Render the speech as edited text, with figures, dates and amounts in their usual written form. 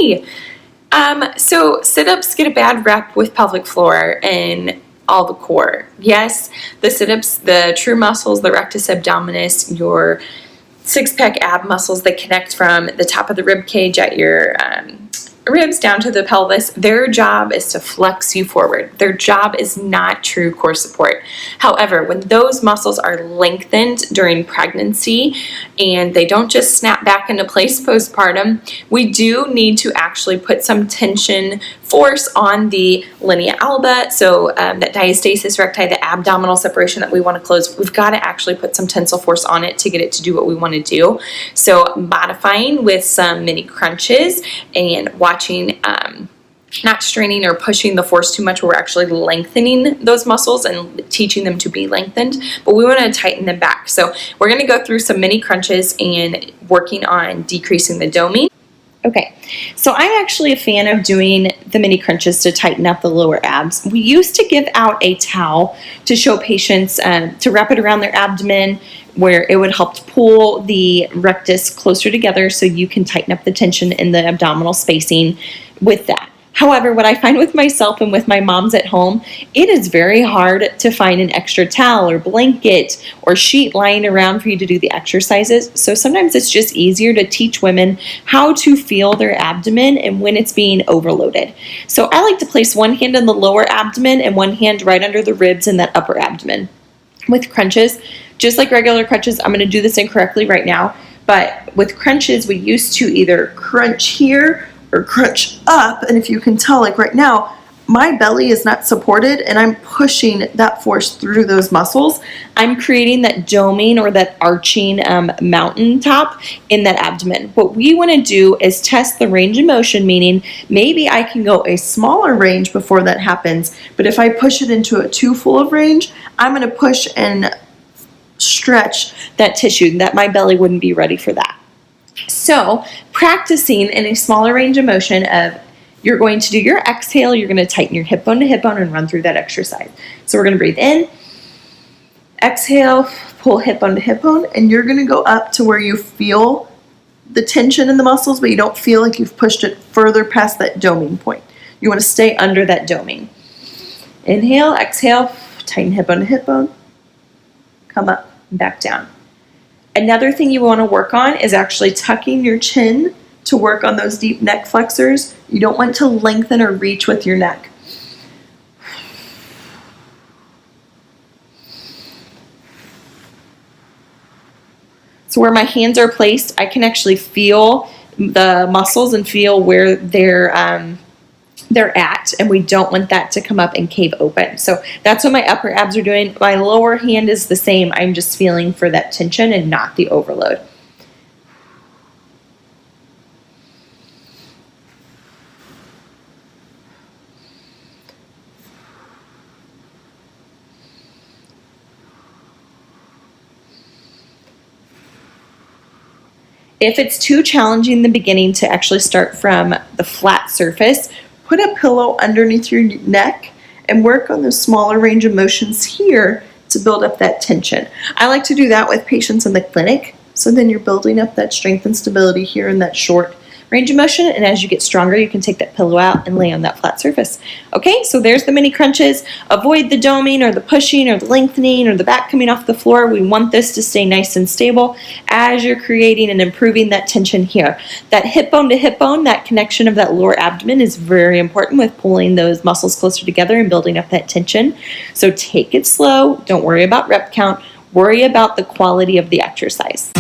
Hey, so sit-ups get a bad rep with pelvic floor and all the core. Yes, the sit-ups, the true muscles, the rectus abdominis, your six-pack ab muscles that connect from the top of the rib cage at your ribs down to the pelvis, their job is to flex you forward. Their job is not true core support. However, when those muscles are lengthened during pregnancy and they don't just snap back into place postpartum, we do need to actually put some tension force on the linea alba. So that diastasis recti, the abdominal separation that we want to close, we've got to actually put some tensile force on it to get it to do what we want to do. So modifying with some mini crunches and watching, not straining or pushing the force too much, where we're actually lengthening those muscles and teaching them to be lengthened, but we want to tighten them back. So we're going to go through some mini crunches and working on decreasing the doming. Okay, so I'm actually a fan of doing the mini crunches to tighten up the lower abs. We used to give out a towel to show patients to wrap it around their abdomen, where it would help to pull the rectus closer together so you can tighten up the tension in the abdominal spacing with that. However, what I find with myself and with my moms at home, it is very hard to find an extra towel or blanket or sheet lying around for you to do the exercises. So sometimes it's just easier to teach women how to feel their abdomen and when it's being overloaded. So I like to place one hand on the lower abdomen and one hand right under the ribs in that upper abdomen. With crunches, just like regular crunches, I'm going to do this incorrectly right now, but with crunches, we used to either crunch here or crunch up, and if you can tell, like right now, my belly is not supported and I'm pushing that force through those muscles. I'm creating that doming or that arching mountaintop in that abdomen. What we want to do is test the range of motion, meaning maybe I can go a smaller range before that happens, but if I push it into a too full of range, I'm going to push and stretch that tissue, that my belly wouldn't be ready for that. So practicing in a smaller range of motion of, you're going to do your exhale, you're going to tighten your hip bone to hip bone and run through that exercise. So we're going to breathe in, exhale, pull hip bone to hip bone, and you're going to go up to where you feel the tension in the muscles, but you don't feel like you've pushed it further past that doming point. You want to stay under that doming. Inhale, exhale, tighten hip bone to hip bone, come up and back down. Another thing you want to work on is actually tucking your chin to work on those deep neck flexors. You don't want to lengthen or reach with your neck. So where my hands are placed, I can actually feel the muscles and feel where they're at, and we don't want that to come up and cave open. So that's what my upper abs are doing. My lower hand is the same. I'm just feeling for that tension and not the overload. If it's too challenging in the beginning to actually start from the flat surface, put a pillow underneath your neck and work on the smaller range of motions here to build up that tension. I like to do that with patients in the clinic. So then you're building up that strength and stability here in that short range of motion, and as you get stronger, you can take that pillow out and lay on that flat surface. Okay, so there's the mini crunches. Avoid the doming or the pushing or the lengthening or the back coming off the floor. We want this to stay nice and stable as you're creating and improving that tension here. That hip bone to hip bone, that connection of that lower abdomen is very important with pulling those muscles closer together and building up that tension. So take it slow. Don't worry about rep count. Worry about the quality of the exercise.